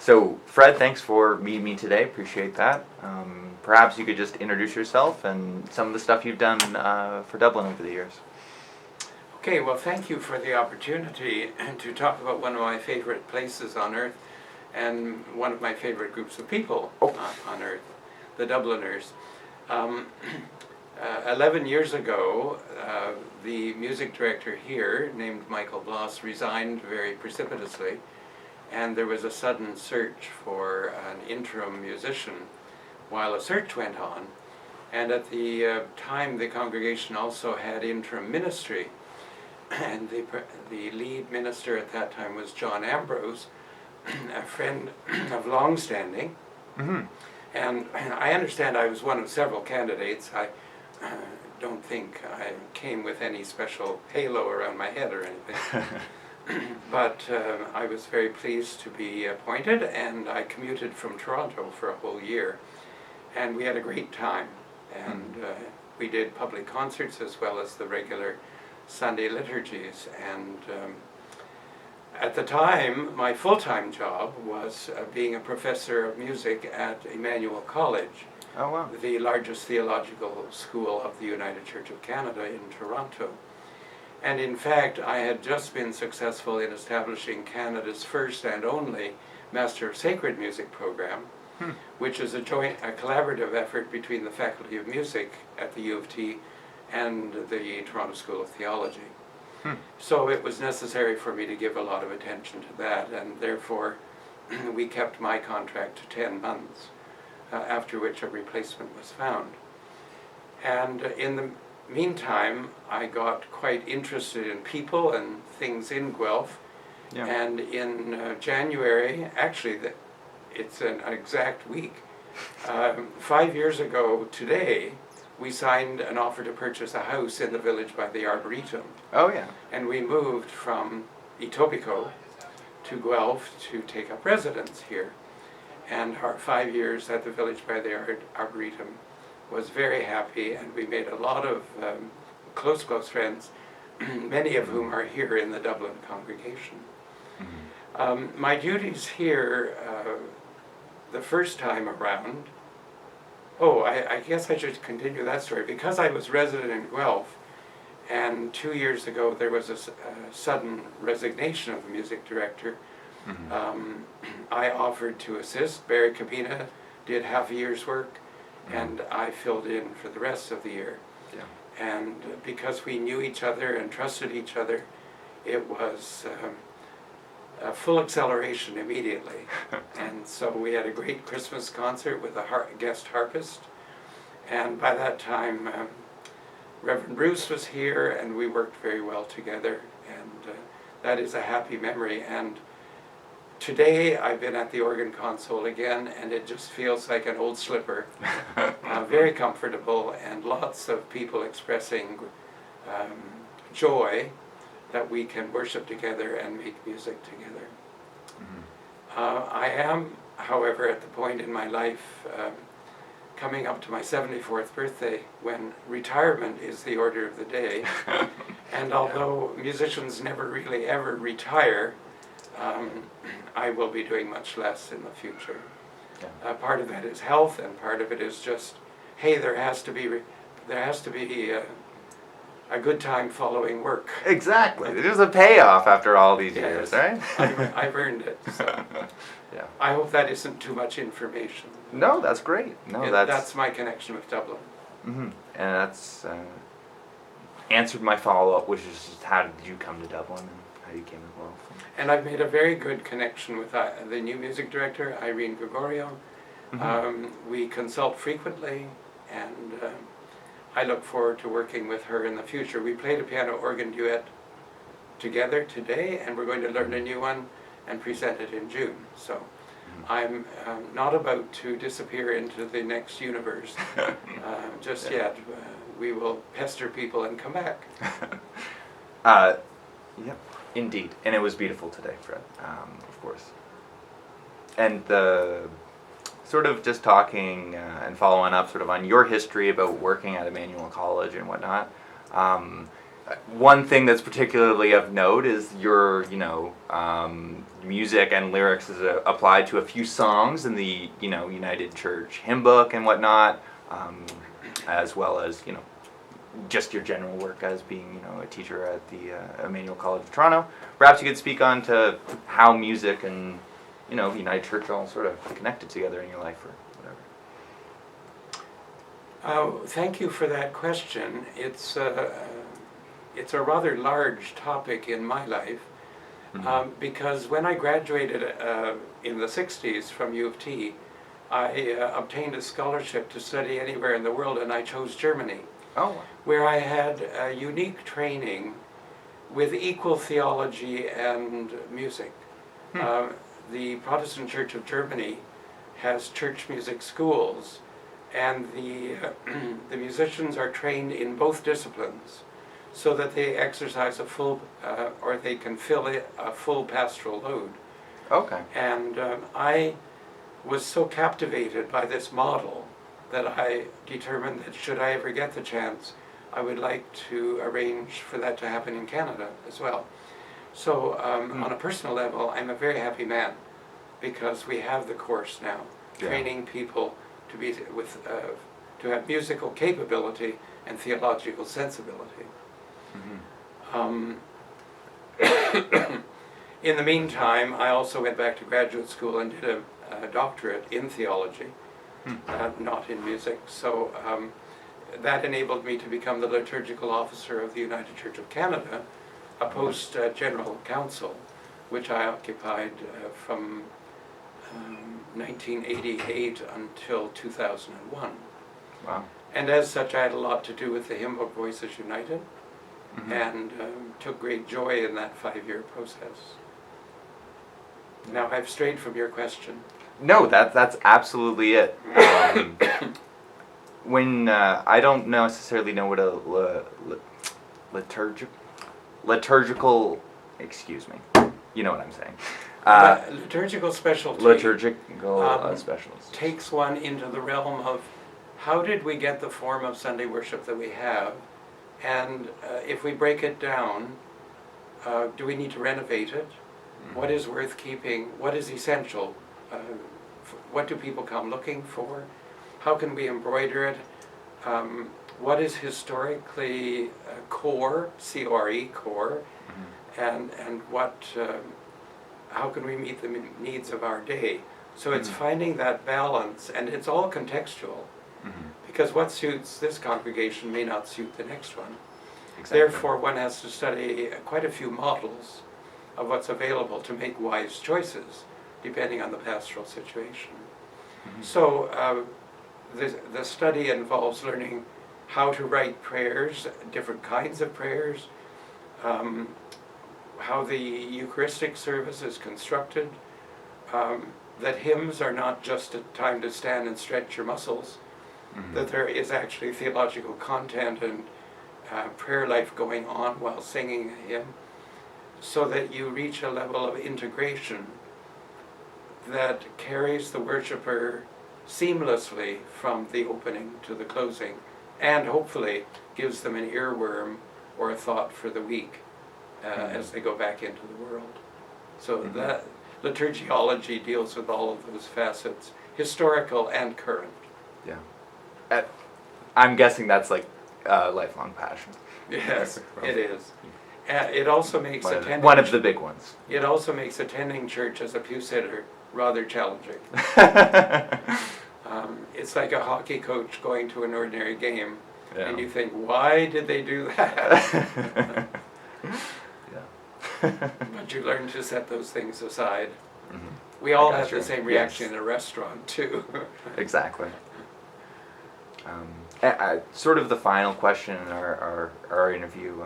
So, Fred, thanks for meeting me today. Appreciate that. Perhaps you could just introduce yourself and some of the stuff you've done for Dublin over the years. Okay, well, thank you for the opportunity to talk about one of my favorite places on earth and one of my favorite groups of people on earth, the Dubliners. Um, 11 years ago, the music director here, named Michael Bloss, resigned very precipitously, and there was a sudden search for an interim musician while a search went on. And at the time, the congregation also had interim ministry, and the lead minister at that time was John Ambrose, a friend of long standing. Mm-hmm. And I understand I was one of several candidates. I don't think I came with any special halo around my head or anything. But I was very pleased to be appointed, and I commuted from Toronto for a whole year. And we had a great time. And we did public concerts as well as the regular Sunday liturgies. And at the time, my full-time job was being a professor of music at Emmanuel College, Oh, wow. the largest theological school of the United Church of Canada in Toronto. And in fact, I had just been successful in establishing Canada's first and only Master of Sacred Music program, which is a collaborative effort between the Faculty of Music at the U of T and the Toronto School of Theology. So it was necessary for me to give a lot of attention to that, and therefore we kept my contract to 10 months, after which a replacement was found. And in the meantime, I got quite interested in people and things in Guelph. Yeah. And in January, actually it's an exact week, 5 years ago today, we signed an offer to purchase a house in the village by the Arboretum. Oh, yeah. And we moved from Etobicoke to Guelph to take up residence here. And our 5 years at the village by the Arboretum was very happy, and we made a lot of close friends, many of whom are here in the Dublin congregation. My duties here, the first time around, I guess I should continue that story. Because I was resident in Guelph, and 2 years ago there was a sudden resignation of the music director, I offered to assist. Barry Cabina did half a year's work, and I filled in for the rest of the year. Yeah. And because we knew each other and trusted each other, it was a full acceleration immediately. And so we had a great Christmas concert with a guest harpist, and by that time Reverend Bruce was here, and we worked very well together, and that is a happy memory. And today I've been at the organ console again, and it just feels like an old slipper. Very comfortable, and lots of people expressing joy that we can worship together and make music together. I am, however, at the point in my life coming up to my 74th birthday when retirement is the order of the day. And although musicians never really ever retire, I will be doing much less in the future. Yeah. Part of that is health, and part of it is just, hey, there has to be a good time following work. Exactly. There's a payoff after all these years, right? I've earned it. So. Yeah. I hope that isn't too much information. No, that's great. No, that's my connection with Dublin. And that's answered my follow-up, which is just how did you come to Dublin and how you came to Guelph. And I've made a very good connection with the new music director, Irene Gregorio. We consult frequently, and I look forward to working with her in the future. We played a piano organ duet together today, and we're going to learn a new one and present it in June. So I'm not about to disappear into the next universe just yet. We will pester people and come back. Yep, indeed. And it was beautiful today, Fred, of course. And the sort of just talking and following up sort of on your history about working at Emmanuel College and whatnot, one thing that's particularly of note is your, music and lyrics is applied to a few songs in the, United Church hymn book and whatnot, as well as, just your general work as being, a teacher at the Emmanuel College of Toronto. Perhaps you could speak on to how music and, United Church all sort of connected together in your life or whatever. Thank you for that question. It's a rather large topic in my life, because when I graduated in the 60s from U of T, I obtained a scholarship to study anywhere in the world, and I chose Germany. Oh, wow. Where I had a unique training with equal theology and music. The Protestant Church of Germany has church music schools, and the musicians are trained in both disciplines, so that they exercise a full, or they can fill a full pastoral load. Okay. And I was so captivated by this model that I determined that should I ever get the chance, I would like to arrange for that to happen in Canada as well. So on a personal level, I'm a very happy man, because we have the course now, training people to be to have musical capability and theological sensibility. In the meantime, I also went back to graduate school and did a doctorate in theology, not in music. So that enabled me to become the liturgical officer of the United Church of Canada, a post general council, which I occupied from 1988 until 2001. Wow. And as such, I had a lot to do with the hymn book Voices United, and took great joy in that 5-year process. Now I've strayed from your question. No, that's absolutely it. When I don't necessarily know what a liturgical, excuse me, you know what I'm saying. Liturgical specialty. Liturgical specialist takes one into the realm of how did we get the form of Sunday worship that we have, and if we break it down, do we need to renovate it? What is worth keeping? What is essential? What do people come looking for? How can we embroider it? What is historically core, C-O-R-E, core, and what? How can we meet the needs of our day? So it's finding that balance, and it's all contextual, because what suits this congregation may not suit the next one. Exactly. Therefore, one has to study quite a few models of what's available to make wise choices, depending on the pastoral situation. So the study involves learning how to write prayers, different kinds of prayers, how the Eucharistic service is constructed, that hymns are not just a time to stand and stretch your muscles, that there is actually theological content and prayer life going on while singing a hymn, so that you reach a level of integration that carries the worshiper seamlessly from the opening to the closing, and hopefully gives them an earworm or a thought for the week as they go back into the world. So that liturgiology deals with all of those facets, historical and current. Yeah. I'm guessing that's like a lifelong passion. Yes, it is. It also makes attending one of the big ones. It also makes attending church as a pew sitter rather challenging. It's like a hockey coach going to an ordinary game, and you think, why did they do that? But you learn to set those things aside. We all have the same reaction in a restaurant too. Exactly. Sort of the final question in our interview,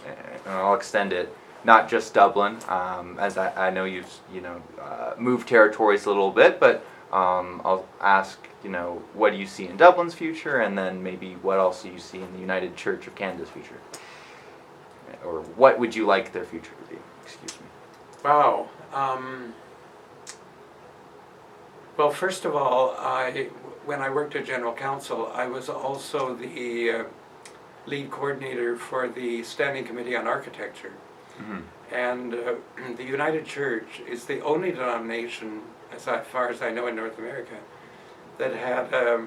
and I'll extend it, not just Dublin, as I know you've moved territories a little bit, but I'll ask, what do you see in Dublin's future, and then maybe what else do you see in the United Church of Canada's future? Or what would you like their future to be? Excuse me. Wow. Well, first of all, when I worked at General Council, I was also the lead coordinator for the Standing Committee on Architecture. And the United Church is the only denomination, as far as I know, in North America, that had a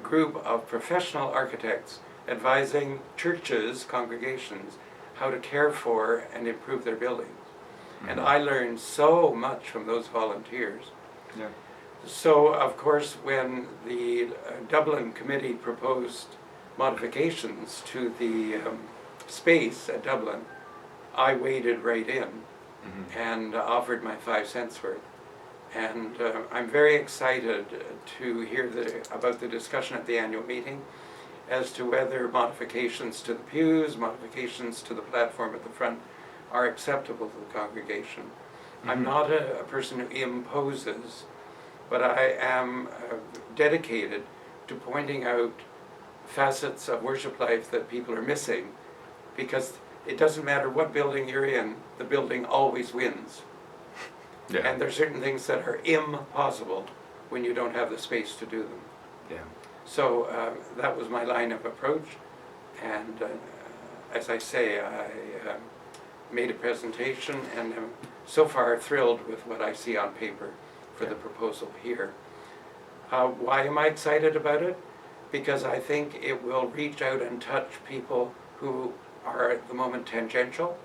group of professional architects advising churches, congregations, how to care for and improve their buildings. And I learned so much from those volunteers. Yeah. So, of course, when the Dublin committee proposed modifications to the space at Dublin, I waded right in and offered my 5 cents worth. And I'm very excited to hear about the discussion at the annual meeting as to whether modifications to the pews, modifications to the platform at the front are acceptable to the congregation. I'm not a person who imposes, but I am dedicated to pointing out facets of worship life that people are missing, because it doesn't matter what building you're in, the building always wins. Yeah. And there are certain things that are impossible when you don't have the space to do them. Yeah. So that was my line of approach, and as I say, I made a presentation and am so far thrilled with what I see on paper for the proposal here. Why am I excited about it? Because I think it will reach out and touch people who are at the moment tangential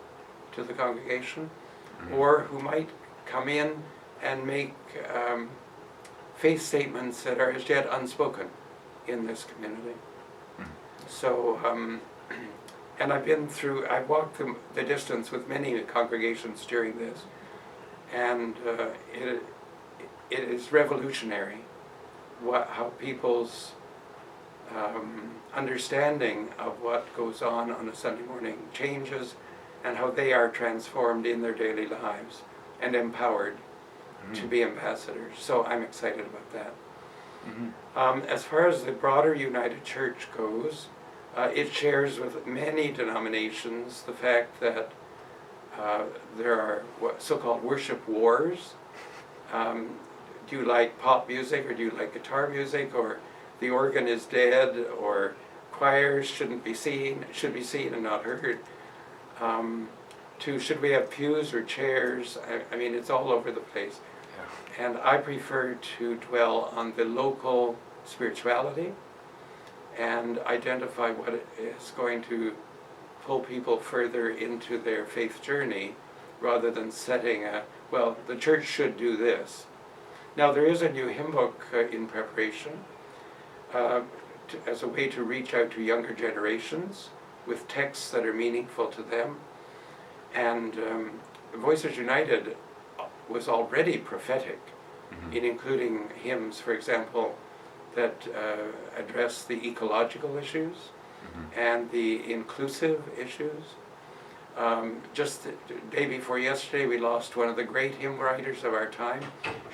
to the congregation, or who might come in and make faith statements that are as yet unspoken in this community. So, and I've walked the distance with many congregations during this, and it is revolutionary how people's understanding of what goes on a Sunday morning changes, and how they are transformed in their daily lives and empowered to be ambassadors. So I'm excited about that. As far as the broader United Church goes, it shares with many denominations the fact that there are so-called worship wars. Do you like pop music, or do you like guitar music, or the organ is dead, or choirs should be seen and not heard, to should we have pews or chairs? I mean, it's all over the place. Yeah. And I prefer to dwell on the local spirituality and identify what is going to pull people further into their faith journey, rather than setting well, the church should do this. Now, there is a new hymn book in preparation as a way to reach out to younger generations with texts that are meaningful to them. And Voices United was already prophetic in including hymns, for example, that address the ecological issues and the inclusive issues. Just the day before yesterday, we lost one of the great hymn writers of our time.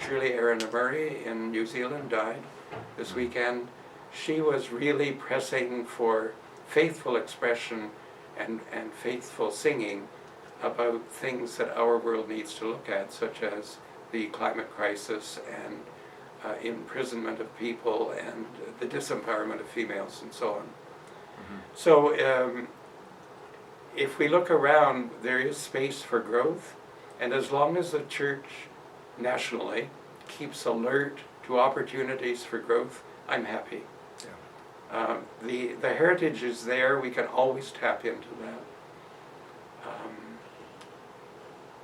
Shirley Murray in New Zealand died this weekend. She was really pressing for faithful expression and faithful singing about things that our world needs to look at, such as the climate crisis and imprisonment of people and the disempowerment of females and so on. So if we look around, there is space for growth, and as long as the church nationally keeps alert to opportunities for growth, I'm happy. Yeah. The heritage is there, we can always tap into that.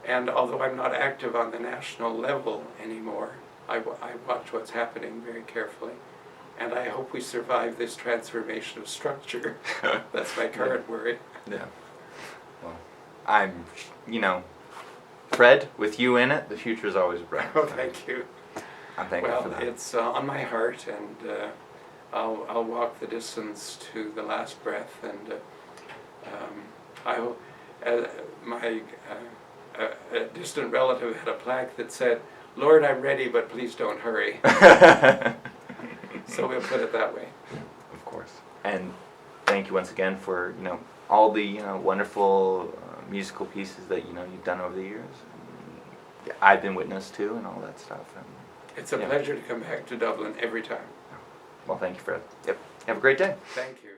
And although I'm not active on the national level anymore, I watch what's happening very carefully. And I hope we survive this transformation of structure. That's my current worry. Yeah. Well, I'm, Fred, with you in it, the future is always bright. Oh, thank you. I'm thankful for that. Well, it's on my heart, and I'll walk the distance to the last breath. And I hope a distant relative had a plaque that said, "Lord, I'm ready, but please don't hurry." So we'll put it that way. Of course. And thank you once again for all the wonderful musical pieces that you've done over the years. I've been witness to, and all that stuff. And it's a pleasure to come back to Dublin every time. Well, thank you, Fred. Yep. Have a great day. Thank you.